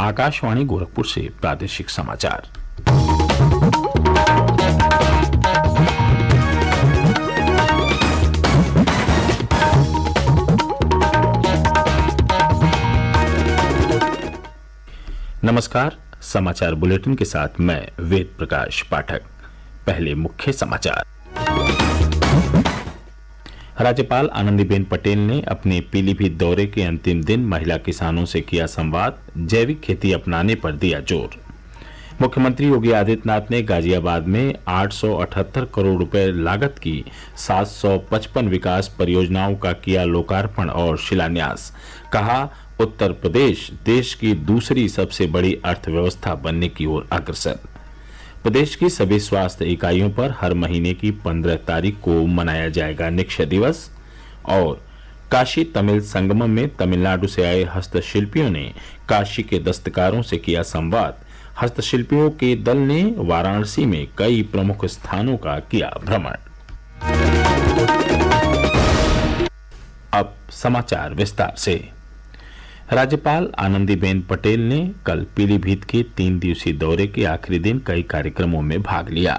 आकाशवाणी गोरखपुर से प्रादेशिक समाचार। नमस्कार, समाचार बुलेटिन के साथ मैं वेद प्रकाश पाठक। पहले मुख्य समाचार। राज्यपाल आनंदीबेन पटेल ने अपने पीलीभीत दौरे के अंतिम दिन महिला किसानों से किया संवाद, जैविक खेती अपनाने पर दिया जोर। मुख्यमंत्री योगी आदित्यनाथ ने गाजियाबाद में 878 करोड़ रुपए लागत की 755 विकास परियोजनाओं का किया लोकार्पण और शिलान्यास। कहा, उत्तर प्रदेश देश की दूसरी सबसे बड़ी अर्थव्यवस्था बनने की ओर अग्रसर। प्रदेश की सभी स्वास्थ्य इकाइयों पर हर महीने की 15 तारीख को मनाया जाएगा निक्षय दिवस। और काशी तमिल संगमम में तमिलनाडु से आए हस्तशिल्पियों ने काशी के दस्तकारों से किया संवाद। हस्तशिल्पियों के दल ने वाराणसी में कई प्रमुख स्थानों का किया भ्रमण। अब समाचार विस्तार से। राज्यपाल आनंदीबेन पटेल ने कल पीलीभीत के 3 दिवसीय दौरे के आखिरी दिन कई कार्यक्रमों में भाग लिया।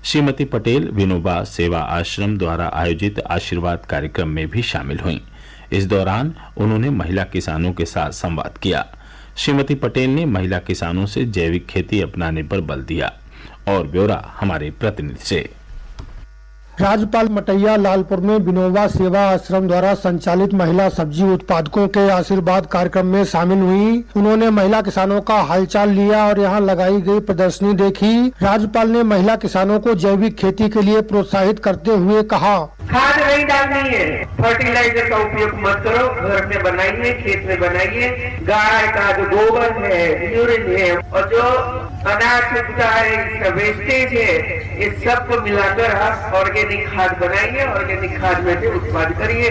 श्रीमती पटेल विनोबा सेवा आश्रम द्वारा आयोजित आशीर्वाद कार्यक्रम में भी शामिल हुईं। इस दौरान उन्होंने महिला किसानों के साथ संवाद किया। श्रीमती पटेल ने महिला किसानों से जैविक खेती अपनाने पर बल दिया। और ब्यौरा हमारे प्रतिनिधि से। राज्यपाल मटैया लालपुर में विनोबा सेवा आश्रम द्वारा संचालित महिला सब्जी उत्पादकों के आशीर्वाद कार्यक्रम में शामिल हुई। उन्होंने महिला किसानों का हालचाल लिया और यहां लगाई गई प्रदर्शनी देखी। राज्यपाल ने महिला किसानों को जैविक खेती के लिए प्रोत्साहित करते हुए कहा, खाद नहीं डालनी है, फर्टिलाइजर का उपयोग मत करो, घर में बनाइए, खेत में बनाइए। गाय का जो गोबर है, यूरिन है और जो अनाज उगता है, इसका वेस्टेज है, इस सबको मिलाकर आप ऑर्गेनिक खाद बनाइए, ऑर्गेनिक खाद में से उत्पाद करिए।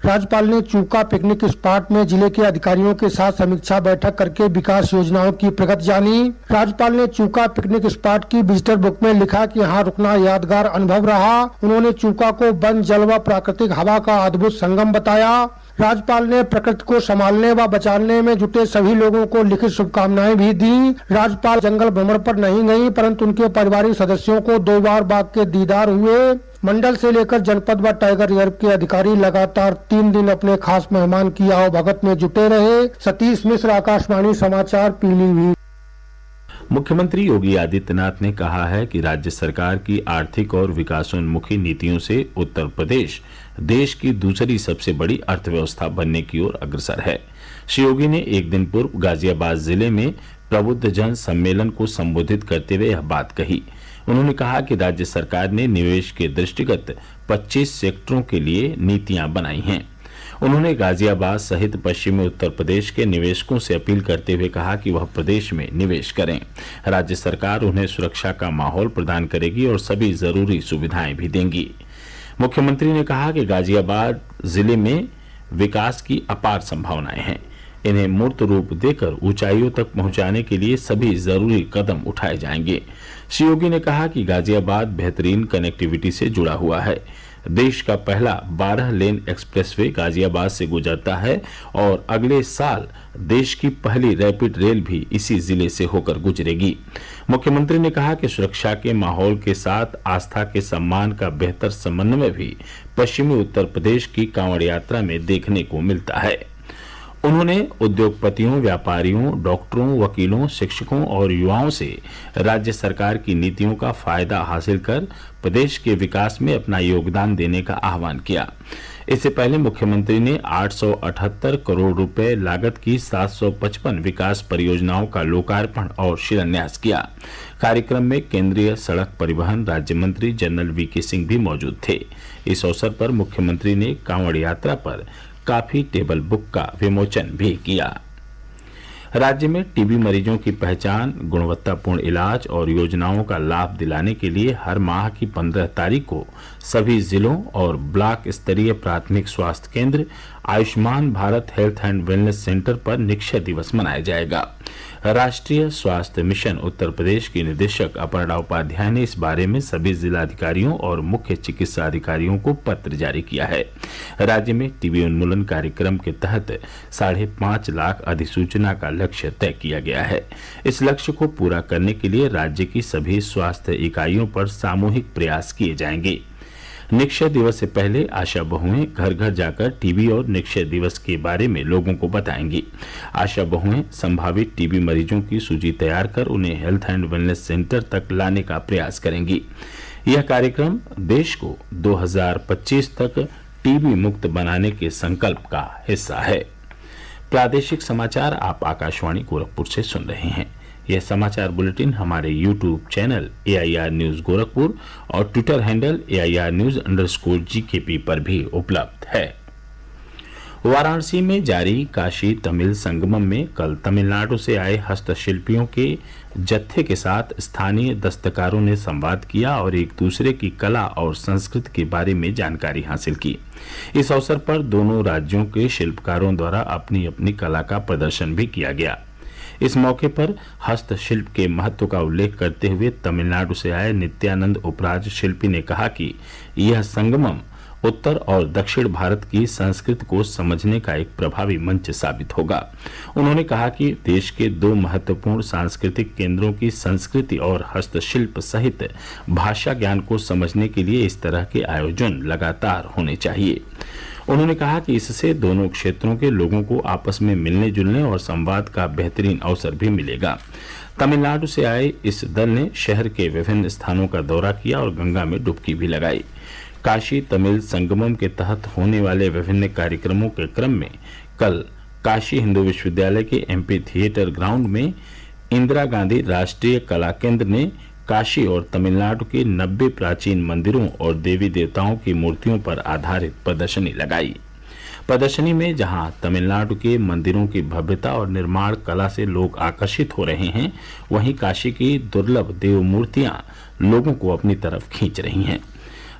राज्यपाल ने चूका पिकनिक स्पॉट में जिले के अधिकारियों के साथ समीक्षा बैठक करके विकास योजनाओं की प्रगति जानी। राज्यपाल ने चूका पिकनिक स्पॉट की विजिटर बुक में लिखा कि यहाँ रुकना यादगार अनुभव रहा। उन्होंने चूका को वन, जल व प्राकृतिक हवा का अद्भुत संगम बताया। राज्यपाल ने प्रकृति को संभालने व बचाने में जुटे सभी लोगों को लिखित शुभकामनाएं भी दी। राज्यपाल जंगल भ्रमण पर नहीं गयी, परंतु उनके पारिवारिक सदस्यों को 2 बार बाघ के दीदार हुए। मंडल से लेकर जनपद व टाइगर रिजर्व के अधिकारी लगातार 3 दिन अपने खास मेहमान की आवभगत में जुटे रहे। सतीश मिश्र, आकाशवाणी समाचार, पीलीभीत। मुख्यमंत्री योगी आदित्यनाथ ने कहा है कि राज्य सरकार की आर्थिक और विकासोन्मुखी नीतियों से उत्तर प्रदेश देश की दूसरी सबसे बड़ी अर्थव्यवस्था बनने की ओर अग्रसर है। श्री योगी ने एक दिन पूर्व गाजियाबाद जिले में प्रबुद्ध जन सम्मेलन को संबोधित करते हुए यह बात कही। उन्होंने कहा कि राज्य सरकार ने निवेश के दृष्टिगत 25 सेक्टरों के लिए नीतियां बनाई हैं। उन्होंने गाजियाबाद सहित पश्चिमी उत्तर प्रदेश के निवेशकों से अपील करते हुए कहा कि वह प्रदेश में निवेश करें। राज्य सरकार उन्हें सुरक्षा का माहौल प्रदान करेगी और सभी जरूरी सुविधाएं भी देंगी। मुख्यमंत्री ने कहा कि गाजियाबाद जिले में विकास की अपार संभावनाएं हैं। इन्हें मूर्त रूप देकर ऊंचाइयों तक पहुंचाने के लिए सभी जरूरी कदम उठाए जाएंगे। श्री योगी ने कहा कि गाजियाबाद बेहतरीन कनेक्टिविटी से जुड़ा हुआ है। देश का पहला 12 लेन एक्सप्रेसवे गाजियाबाद से गुजरता है और अगले साल देश की पहली रैपिड रेल भी इसी जिले से होकर गुजरेगी। मुख्यमंत्री ने कहा कि सुरक्षा के माहौल के साथ आस्था के सम्मान का बेहतर समन्वय भी पश्चिमी उत्तर प्रदेश की कांवड़ यात्रा में देखने को मिलता है। उन्होंने उद्योगपतियों, व्यापारियों, डॉक्टरों, वकीलों, शिक्षकों और युवाओं से राज्य सरकार की नीतियों का फायदा हासिल कर प्रदेश के विकास में अपना योगदान देने का आह्वान किया। इससे पहले मुख्यमंत्री ने 878 करोड़ रुपए लागत की 755 विकास परियोजनाओं का लोकार्पण और शिलान्यास किया। कार्यक्रम में केंद्रीय सड़क परिवहन राज्य मंत्री जनरल वीके सिंह भी मौजूद थे। इस अवसर पर मुख्यमंत्री ने कांवड़ यात्रा पर काफी टेबल बुक का विमोचन भी किया। राज्य में टीबी मरीजों की पहचान, गुणवत्तापूर्ण इलाज और योजनाओं का लाभ दिलाने के लिए हर माह की 15 तारीख को सभी जिलों और ब्लॉक स्तरीय प्राथमिक स्वास्थ्य केंद्र, Ayushman Bharat health and wellness centre पर निक्षय दिवस मनाया जाएगा। राष्ट्रीय स्वास्थ्य मिशन उत्तर प्रदेश की निदेशक अपर्णा उपाध्याय ने इस बारे में सभी जिलाधिकारियों और मुख्य चिकित्सा अधिकारियों को पत्र जारी किया है। राज्य में टीबी उन्मूलन कार्यक्रम के तहत 5.5 लाख अधिसूचना का लक्ष्य तय किया गया है। इस लक्ष्य को पूरा करने के लिए राज्य की सभी स्वास्थ्य इकाइयों पर सामूहिक प्रयास किए जाएंगे। निक्षय दिवस से पहले आशा बहुएं घर घर जाकर टीबी और निक्षय दिवस के बारे में लोगों को बताएंगी। आशा बहुएं संभावित टीबी मरीजों की सूची तैयार कर उन्हें हेल्थ एंड वेलनेस सेंटर तक लाने का प्रयास करेंगी। यह कार्यक्रम देश को 2025 तक टीबी मुक्त बनाने के संकल्प का हिस्सा है। प्रादेशिक समाचार आप आकाशवाणी गोरखपुर से सुन रहे हैं। यह समाचार बुलेटिन हमारे YouTube channel AIR news Gorakhpur और ट्विटर हैंडल AIR न्यूज_GKP पर भी उपलब्ध है। वाराणसी में जारी काशी तमिल संगमम में कल तमिलनाडु से आए हस्तशिल्पियों के जत्थे के साथ स्थानीय दस्तकारों ने संवाद किया और एक दूसरे की कला और संस्कृति के बारे में जानकारी हासिल की। इस अवसर पर दोनों राज्यों के शिल्पकारों द्वारा अपनी अपनी कला का प्रदर्शन भी किया गया। इस मौके पर हस्तशिल्प के महत्व का उल्लेख करते हुए तमिलनाडु से आए नित्यानंद उपराज शिल्पी ने कहा कि यह संगमम उत्तर और दक्षिण भारत की संस्कृति को समझने का एक प्रभावी मंच साबित होगा। उन्होंने कहा कि देश के 2 महत्वपूर्ण सांस्कृतिक केंद्रों की संस्कृति और हस्तशिल्प सहित भाषा ज्ञान को समझने के लिए इस तरह के आयोजन लगातार होने चाहिए। उन्होंने कहा कि इससे दोनों क्षेत्रों के लोगों को आपस में मिलने जुलने और संवाद का बेहतरीन अवसर भी मिलेगा। तमिलनाडु से आए इस दल ने शहर के विभिन्न स्थानों का दौरा किया और गंगा में डुबकी भी लगाई। काशी तमिल संगमम के तहत होने वाले विभिन्न कार्यक्रमों के क्रम में कल काशी हिंदू विश्वविद्यालय के MP थिएटर ग्राउंड में इंदिरा गांधी राष्ट्रीय कला केंद्र ने काशी और तमिलनाडु के 90 प्राचीन मंदिरों और देवी देवताओं की मूर्तियों पर आधारित प्रदर्शनी लगाई। प्रदर्शनी में जहां तमिलनाडु के मंदिरों की भव्यता और निर्माण कला से लोग आकर्षित हो रहे हैं, वहीं काशी की दुर्लभ देव मूर्तियां लोगों को अपनी तरफ खींच रही हैं।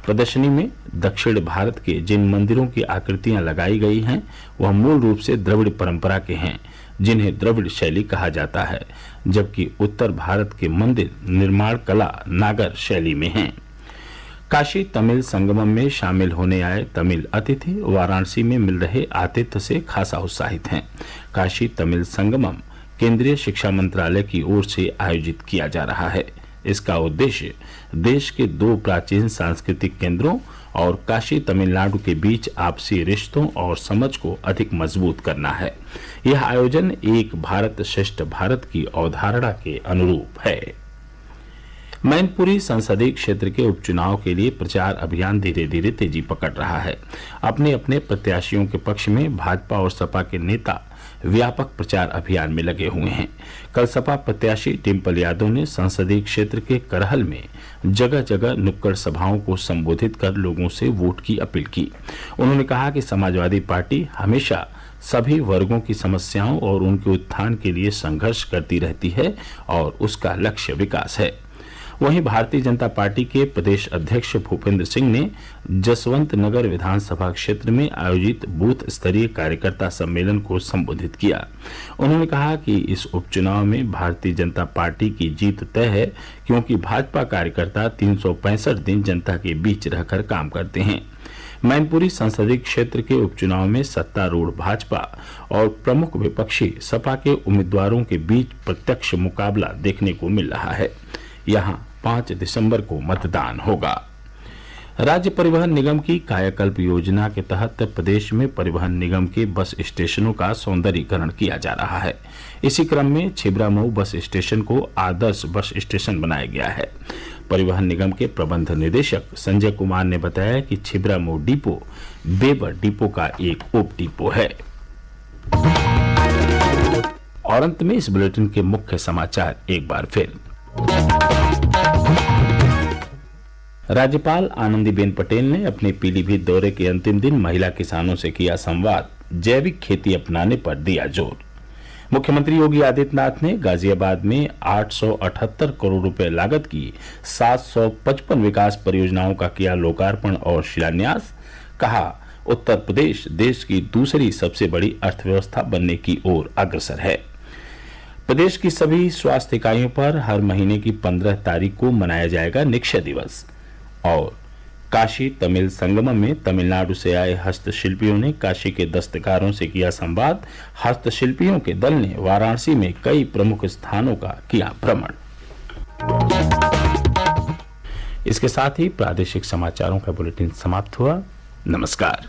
प्रदर्शनी में दक्षिण भारत के जिन मंदिरों की आकृतियां लगाई गई हैं, वह मूल रूप से द्रविड़ परंपरा के हैं, जिन्हें द्रविड़ शैली कहा जाता है, जबकि उत्तर भारत के मंदिर निर्माण कला नागर शैली में हैं। काशी तमिल संगमम में शामिल होने आए तमिल अतिथि वाराणसी में मिल रहे आतिथ्य से खासा उत्साहित हैं। काशी तमिल संगमम केंद्रीय शिक्षा मंत्रालय की ओर से आयोजित किया जा रहा है। इसका उद्देश्य देश के 2 प्राचीन सांस्कृतिक केंद्रों और काशी तमिलनाडु के बीच आपसी रिश्तों और समझ को अधिक मजबूत करना है। यह आयोजन एक भारत श्रेष्ठ भारत की अवधारणा के अनुरूप है। मैनपुरी संसदीय क्षेत्र के उपचुनाव के लिए प्रचार अभियान धीरे धीरे तेजी पकड़ रहा है। अपने अपने प्रत्याशियों के पक्ष में भाजपा और सपा के नेता व्यापक प्रचार अभियान में लगे हुए हैं। कल सपा प्रत्याशी डिम्पल यादव ने संसदीय क्षेत्र के करहल में जगह जगह नुक्कड़ सभाओं को संबोधित कर लोगों से वोट की अपील की। उन्होंने कहा कि समाजवादी पार्टी हमेशा सभी वर्गों की समस्याओं और उनके उत्थान के लिए संघर्ष करती रहती है और उसका लक्ष्य विकास है। वहीं भारतीय जनता पार्टी के प्रदेश अध्यक्ष भूपेंद्र सिंह ने जसवंत नगर विधानसभा क्षेत्र में आयोजित बूथ स्तरीय कार्यकर्ता सम्मेलन को संबोधित किया। उन्होंने कहा कि इस उपचुनाव में भारतीय जनता पार्टी की जीत तय है, क्योंकि भाजपा कार्यकर्ता 365 दिन जनता के बीच रहकर काम करते हैं। मैनपुरी संसदीय क्षेत्र के उपचुनाव में सत्तारूढ़ भाजपा और प्रमुख विपक्षी सपा के उम्मीदवारों के बीच प्रत्यक्ष मुकाबला देखने को मिल रहा है। यहां 5 दिसंबर को मतदान होगा। राज्य परिवहन निगम की कायाकल्प योजना के तहत प्रदेश में परिवहन निगम के बस स्टेशनों का सौंदर्यीकरण किया जा रहा है। इसी क्रम में छिबरामऊ बस स्टेशन को आदर्श बस स्टेशन बनाया गया है। परिवहन निगम के प्रबंध निदेशक संजय कुमार ने बताया कि छिबरामऊ डिपो बेबर डिपो का एक उप डिपो है। और अंत में इस बुलेटिन के मुख्य समाचार एक बार फिर। राज्यपाल आनंदीबेन पटेल ने अपने पीलीभीत दौरे के अंतिम दिन महिला किसानों से किया संवाद, जैविक खेती अपनाने पर दिया जोर। मुख्यमंत्री योगी आदित्यनाथ ने गाजियाबाद में 878 करोड़ रुपए लागत की 755 विकास परियोजनाओं का किया लोकार्पण और शिलान्यास। कहा, उत्तर प्रदेश देश की दूसरी सबसे बड़ी अर्थव्यवस्था बनने की ओर अग्रसर है। प्रदेश की सभी स्वास्थ्य इकाइयों पर हर महीने की 15 तारीख को मनाया जाएगा निक्षय दिवस। और काशी तमिल संगमम में तमिलनाडु से आए हस्तशिल्पियों ने काशी के दस्तकारों से किया संवाद। हस्तशिल्पियों के दल ने वाराणसी में कई प्रमुख स्थानों का किया भ्रमण। इसके साथ ही प्रादेशिक समाचारों का बुलेटिन समाप्त हुआ। नमस्कार।